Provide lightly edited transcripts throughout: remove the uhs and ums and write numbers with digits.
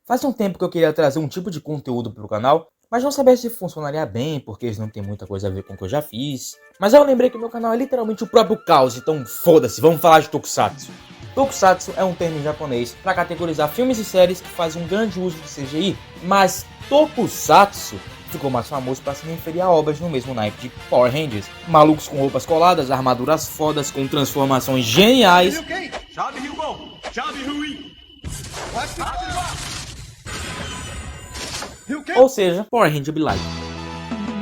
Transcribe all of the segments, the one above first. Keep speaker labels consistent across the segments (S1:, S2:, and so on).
S1: Faz um tempo que eu queria trazer um tipo de conteúdo pro canal, mas não sabia se funcionaria bem, porque eles não tem muita coisa a ver com o que eu já fiz. Mas aí eu lembrei que o meu canal é literalmente o próprio caos, então foda-se, vamos falar de Tokusatsu. Tokusatsu é um termo em japonês para categorizar filmes e séries que fazem um grande uso de CGI, mas Tokusatsu ficou mais famoso para se referir a obras no mesmo naipe de Power Rangers. Malucos com roupas coladas, armaduras fodas, com transformações geniais. Ou seja, Power Ranger Be Like.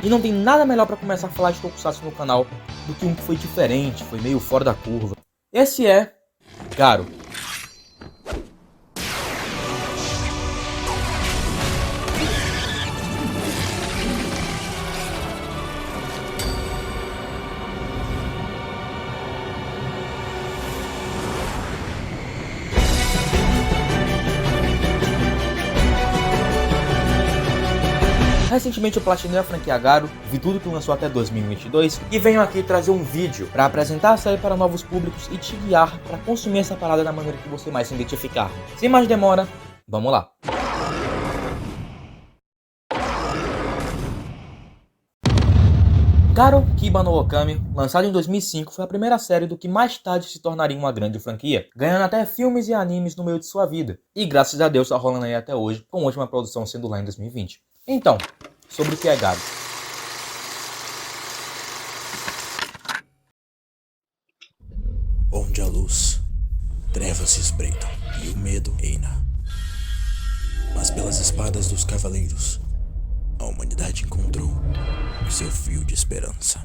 S1: E não tem nada melhor para começar a falar de Tokusatsu no canal do que um que foi diferente, foi meio fora da curva. Esse é Garo. Recentemente eu platinei a franquia Garo, vi tudo que lançou até 2022 e venho aqui trazer um vídeo para apresentar a série para novos públicos e te guiar para consumir essa parada da maneira que você mais se identificar. Sem mais demora, vamos lá! Garo Kiba no Okami, lançado em 2005, foi a primeira série do que mais tarde se tornaria uma grande franquia, ganhando até filmes e animes no meio de sua vida. E graças a Deus tá rolando aí até hoje, com a última produção sendo lá em 2020. Então, sobre o que é Garo.
S2: Onde a luz, trevas se espreitam e o medo reina. Mas pelas espadas dos cavaleiros, a humanidade encontrou o seu fio de esperança.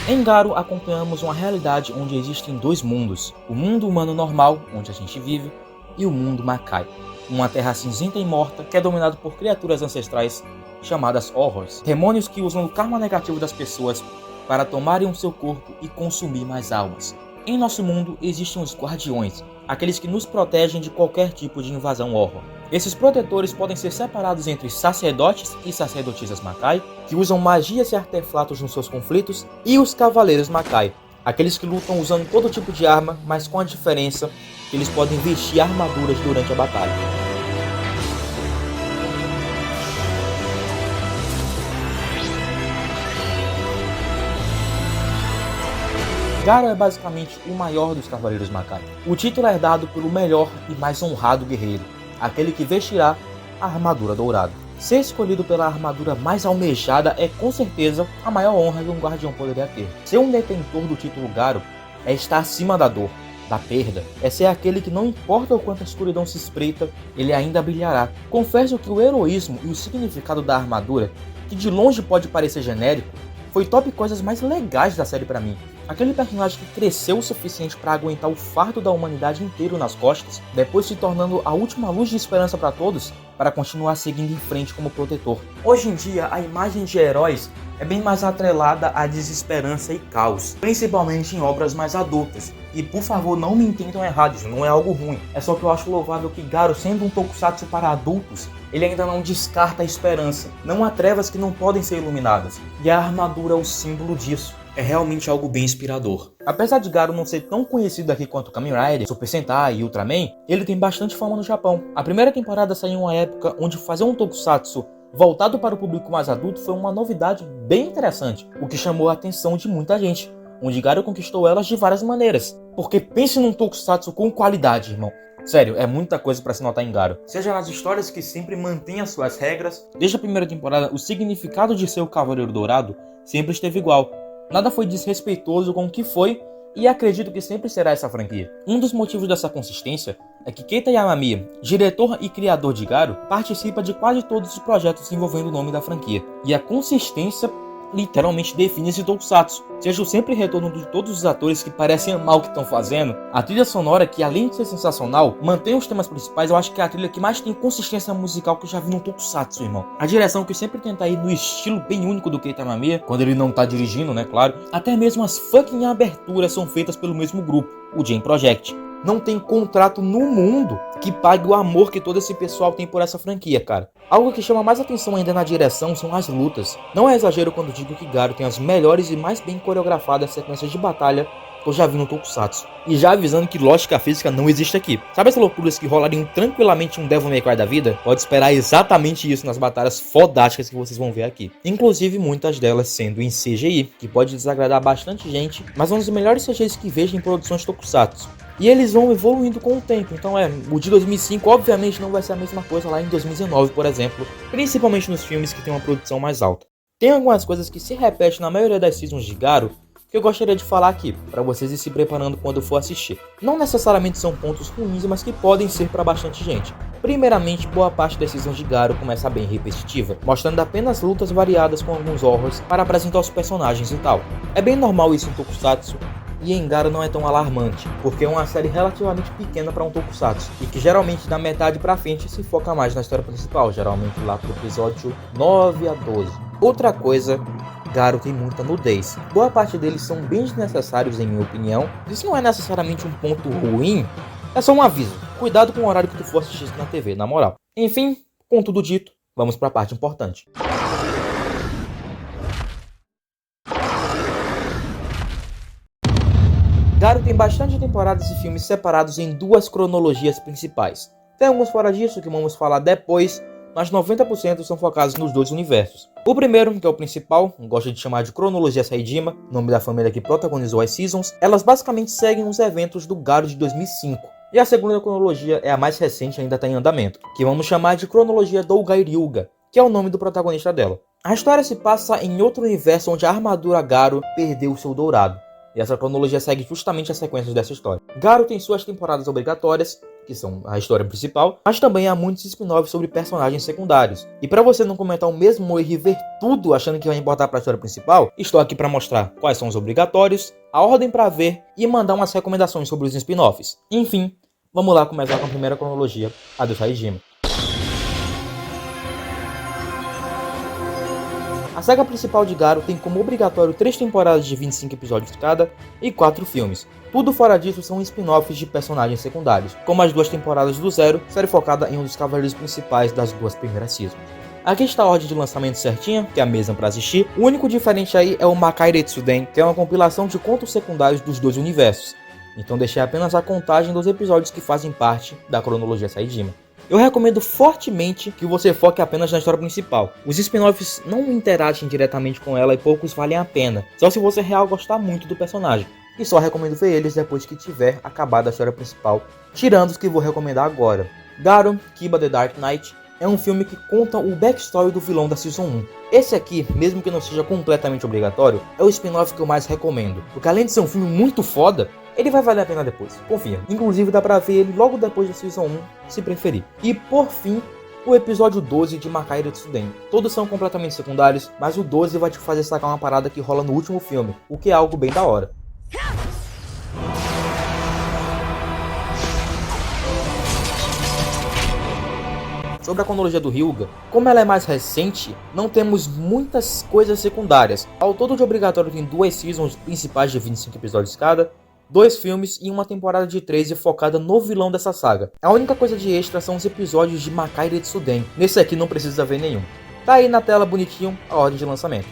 S1: Em Garo acompanhamos uma realidade onde existem dois mundos. O mundo humano normal, onde a gente vive, e o mundo Makai. Uma terra cinzenta e morta que é dominada por criaturas ancestrais chamadas Horrors. Demônios que usam o karma negativo das pessoas para tomarem o seu corpo e consumir mais almas. Em nosso mundo existem os Guardiões, aqueles que nos protegem de qualquer tipo de invasão Horror. Esses protetores podem ser separados entre sacerdotes e sacerdotisas Makai, que usam magias e artefatos nos seus conflitos, e os Cavaleiros Makai, aqueles que lutam usando todo tipo de arma, mas com a diferença que eles podem vestir armaduras durante a batalha. Garo é basicamente o maior dos Cavaleiros Makai. O título é dado pelo melhor e mais honrado guerreiro, aquele que vestirá a armadura dourada. Ser escolhido pela armadura mais almejada é com certeza a maior honra que um guardião poderia ter. Ser um detentor do título Garo é estar acima da dor, da perda, é ser aquele que não importa o quanto a escuridão se espreita, ele ainda brilhará. Confesso que o heroísmo e o significado da armadura, que de longe pode parecer genérico, foi top coisas mais legais da série pra mim. Aquele personagem que cresceu o suficiente para aguentar o fardo da humanidade inteiro nas costas, depois se tornando a última luz de esperança para todos, para continuar seguindo em frente como protetor. Hoje em dia, a imagem de heróis é bem mais atrelada à desesperança e caos, principalmente em obras mais adultas. E por favor, não me entendam errado, isso não é algo ruim. É só que eu acho louvável que Garo, sendo um tokusatsu para adultos, ele ainda não descarta a esperança. Não há trevas que não podem ser iluminadas. E a armadura é o símbolo disso. É realmente algo bem inspirador. Apesar de Garo não ser tão conhecido aqui quanto Kamen Rider, Super Sentai e Ultraman, ele tem bastante fama no Japão. A primeira temporada saiu em uma época onde fazer um tokusatsu voltado para o público mais adulto foi uma novidade bem interessante, o que chamou a atenção de muita gente, onde Garo conquistou elas de várias maneiras. Porque pense num tokusatsu com qualidade, irmão. Sério, é muita coisa para se notar em Garo. Seja nas histórias que sempre mantêm as suas regras, desde a primeira temporada o significado de ser o Cavaleiro Dourado sempre esteve igual. Nada foi desrespeitoso com o que foi e acredito que sempre será essa franquia. Um dos motivos dessa consistência é que Keita Yamamiya, diretor e criador de Garo, participa de quase todos os projetos envolvendo o nome da franquia. E a consistência literalmente define esse tokusatsu. Seja o sempre retorno de todos os atores que parecem amar o que estão fazendo, a trilha sonora, que além de ser sensacional, mantém os temas principais. Eu acho que é a trilha que mais tem consistência musical que eu já vi no tokusatsu, irmão. A direção que sempre tenta ir no estilo bem único do Keita Yamamiya, quando ele não tá dirigindo, né, claro. Até mesmo as fucking aberturas são feitas pelo mesmo grupo, o Jam Project. Não tem contrato no mundo que pague o amor que todo esse pessoal tem por essa franquia, cara. Algo que chama mais atenção ainda na direção são as lutas. Não é exagero quando digo que Garo tem as melhores e mais bem coreografadas sequências de batalha que eu já vi no Tokusatsu. E já avisando que lógica física não existe aqui. Sabe as loucuras que rolariam tranquilamente um Devil May Cry da vida? Pode esperar exatamente isso nas batalhas fodásticas que vocês vão ver aqui. Inclusive muitas delas sendo em CGI, que pode desagradar bastante gente, mas um dos melhores CGIs que vejo em produções Tokusatsu. E eles vão evoluindo com o tempo, então o de 2005 obviamente não vai ser a mesma coisa lá em 2019, por exemplo, principalmente nos filmes que tem uma produção mais alta. Tem algumas coisas que se repetem na maioria das seasons de Garo, que eu gostaria de falar aqui, para vocês ir se preparando quando for assistir. Não necessariamente são pontos ruins, mas que podem ser para bastante gente. Primeiramente, boa parte das seasons de Garo começa bem repetitiva, mostrando apenas lutas variadas com alguns horrors para apresentar os personagens e tal. É bem normal isso em Tokusatsu, e em Garo não é tão alarmante, porque é uma série relativamente pequena para um Tokusatsu, e que geralmente da metade para frente se foca mais na história principal, geralmente lá pro episódio 9 a 12. Outra coisa, Garo tem muita nudez. Boa parte deles são bem desnecessários em minha opinião. Isso não é necessariamente um ponto ruim, é só um aviso. Cuidado com o horário que tu for assistir isso na TV, na moral. Enfim, com tudo dito, vamos para a parte importante. Garo tem bastante temporadas e filmes separados em duas cronologias principais. Tem alguns fora disso que vamos falar depois, mas 90% são focados nos dois universos. O primeiro, que é o principal, gosto de chamar de cronologia Saejima, nome da família que protagonizou as seasons, elas basicamente seguem os eventos do Garo de 2005. E a segunda cronologia é a mais recente e ainda está em andamento, que vamos chamar de cronologia Dougai Ryuga, que é o nome do protagonista dela. A história se passa em outro universo onde a armadura Garo perdeu o seu dourado. E essa cronologia segue justamente as sequências dessa história. Garo tem suas temporadas obrigatórias, que são a história principal, mas também há muitos spin-offs sobre personagens secundários. E para você não comentar o mesmo erro e ver tudo achando que vai importar para a história principal, estou aqui para mostrar quais são os obrigatórios, a ordem para ver e mandar umas recomendações sobre os spin-offs. Enfim, vamos lá começar com a primeira cronologia, a do Saejima. A saga principal de Garo tem como obrigatório 3 temporadas de 25 episódios cada e 4 filmes. Tudo fora disso são spin-offs de personagens secundários, como as 2 temporadas do Zero, série focada em um dos cavaleiros principais das 2 primeiras seasons. Aqui está a ordem de lançamento certinha, que é a mesma para assistir. O único diferente aí é o Makai Retsuden, que é uma compilação de contos secundários dos 2 universos. Então deixei apenas a contagem dos episódios que fazem parte da cronologia Saejima. Eu recomendo fortemente que você foque apenas na história principal. Os spin-offs não interagem diretamente com ela e poucos valem a pena, só se você real gostar muito do personagem. E só recomendo ver eles depois que tiver acabado a história principal, tirando os que vou recomendar agora. Garo, Kiba the Dark Knight é um filme que conta o backstory do vilão da Season 1. Esse aqui, mesmo que não seja completamente obrigatório, é o spin-off que eu mais recomendo, porque além de ser um filme muito foda, ele vai valer a pena depois, confia. Inclusive dá pra ver ele logo depois da Season 1, se preferir. E por fim, o episódio 12 de Makai Retsuden. Todos são completamente secundários, mas o 12 vai te fazer sacar uma parada que rola no último filme, o que é algo bem da hora. Sobre a cronologia do Ryuga, como ela é mais recente, não temos muitas coisas secundárias. Ao todo de obrigatório tem 2 seasons principais de 25 episódios cada, 2 filmes e uma temporada de 13 focada no vilão dessa saga. A única coisa de extra são os episódios de Makai Retsuden. Nesse aqui não precisa ver nenhum. Tá aí na tela bonitinho a ordem de lançamento.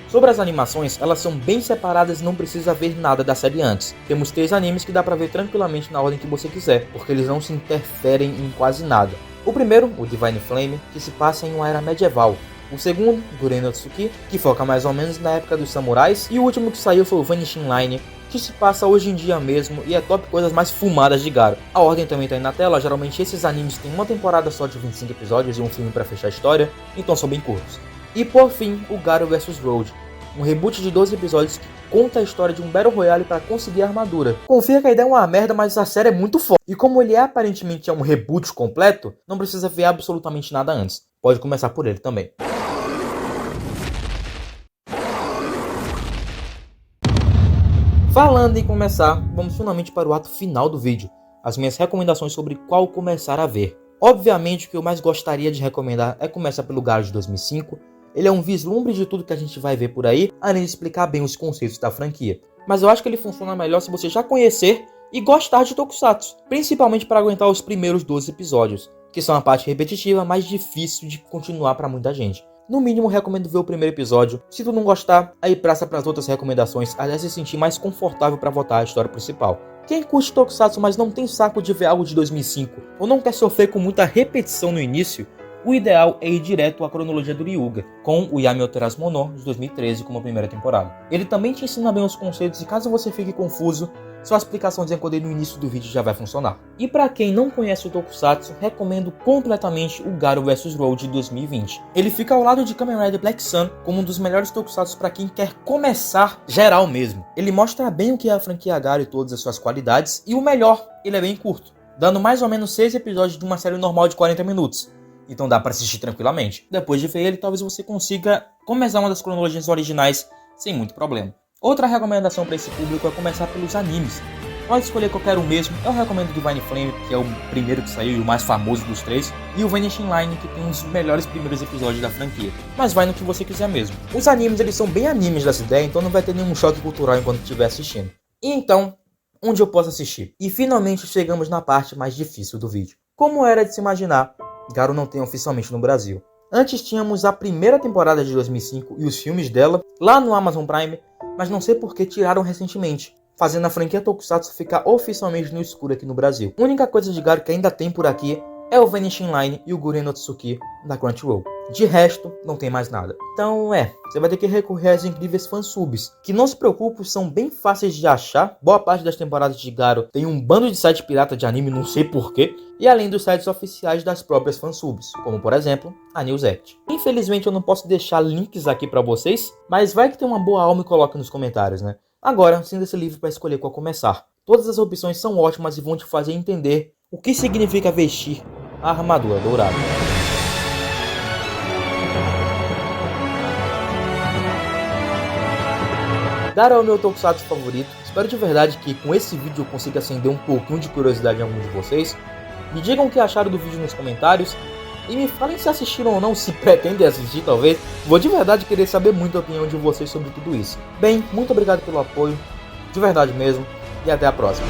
S1: Sobre as animações, elas são bem separadas e não precisa ver nada da série antes. Temos 3 animes que dá pra ver tranquilamente na ordem que você quiser, porque eles não se interferem em quase nada. O primeiro, o Divine Flame, que se passa em uma era medieval. O segundo, Gurren no Tsuki, que foca mais ou menos na época dos samurais. E o último que saiu foi o Vanishing Line, que se passa hoje em dia mesmo e é top coisas mais fumadas de Garo. A ordem também tá aí na tela, geralmente esses animes têm uma temporada só de 25 episódios e um filme pra fechar a história, então são bem curtos. E por fim, o Garo vs Road, um reboot de 12 episódios que conta a história de um Battle Royale para conseguir a armadura. Confia que a ideia é uma merda, mas a série é muito foda. E como ele aparentemente é um reboot completo, não precisa ver absolutamente nada antes. Pode começar por ele também. Falando em começar, vamos finalmente para o ato final do vídeo. As minhas recomendações sobre qual começar a ver. Obviamente o que eu mais gostaria de recomendar é começar pelo Garo de 2005. Ele é um vislumbre de tudo que a gente vai ver por aí, além de explicar bem os conceitos da franquia. Mas eu acho que ele funciona melhor se você já conhecer e gostar de Tokusatsu, principalmente para aguentar os primeiros 12 episódios, que são a parte repetitiva mais difícil de continuar para muita gente. no mínimo recomendo ver o primeiro episódio. Se tu não gostar, aí praça para as outras recomendações até se sentir mais confortável para voltar à história principal. Quem curte Tokusatsu, mas não tem saco de ver algo de 2005, ou não quer sofrer com muita repetição no início, o ideal é ir direto à cronologia do Ryuga, com o Yami Oterasu Mono de 2013 como a primeira temporada. Ele também te ensina bem os conceitos e caso você fique confuso, sua explicação que eu dei no início do vídeo já vai funcionar. E para quem não conhece o Tokusatsu, recomendo completamente o Garo vs Road de 2020. Ele fica ao lado de Kamen Rider Black Sun como um dos melhores Tokusatsu para quem quer começar geral mesmo. Ele mostra bem o que é a franquia Garo e todas as suas qualidades, e o melhor, ele é bem curto, dando mais ou menos 6 episódios de uma série normal de 40 minutos. Então dá para assistir tranquilamente. Depois de ver ele, talvez você consiga começar uma das cronologias originais sem muito problema. Outra recomendação para esse público é começar pelos animes. Pode escolher qualquer um mesmo. Eu recomendo Divine Flame, que é o primeiro que saiu e o mais famoso dos três, e o Vanishing Line, que tem um dos melhores primeiros episódios da franquia. Mas vai no que você quiser mesmo. Os animes, eles são bem animes dessa ideia, então não vai ter nenhum choque cultural enquanto estiver assistindo. E então, onde eu posso assistir? E finalmente chegamos na parte mais difícil do vídeo. Como era de se imaginar, Garo não tem oficialmente no Brasil. Antes tínhamos a primeira temporada de 2005 e os filmes dela lá no Amazon Prime, mas não sei por que tiraram recentemente, fazendo a franquia Tokusatsu ficar oficialmente no escuro aqui no Brasil. A única coisa de Garo que ainda tem por aqui é o Vanishing Line e o Guren no Tsuki da Crunchyroll. De resto, não tem mais nada. Então você vai ter que recorrer às incríveis fansubs, que não se preocupe, são bem fáceis de achar. Boa parte das temporadas de Garo tem um bando de site pirata de anime, não sei porquê, e além dos sites oficiais das próprias fansubs, como por exemplo, a Newsect. Infelizmente eu não posso deixar links aqui pra vocês, mas vai que tem uma boa alma e coloque nos comentários, né? Agora, sinta-se livre para escolher qual começar. Todas as opções são ótimas e vão te fazer entender o que significa vestir a armadura dourada. Garo é o meu Tokusatsu favorito. Espero de verdade que com esse vídeo eu consiga acender um pouquinho de curiosidade em algum de vocês. Me digam o que acharam do vídeo nos comentários. E me falem se assistiram ou não, se pretendem assistir talvez. Vou de verdade querer saber muito a opinião de vocês sobre tudo isso. Bem, muito obrigado pelo apoio, de verdade mesmo, e até a próxima.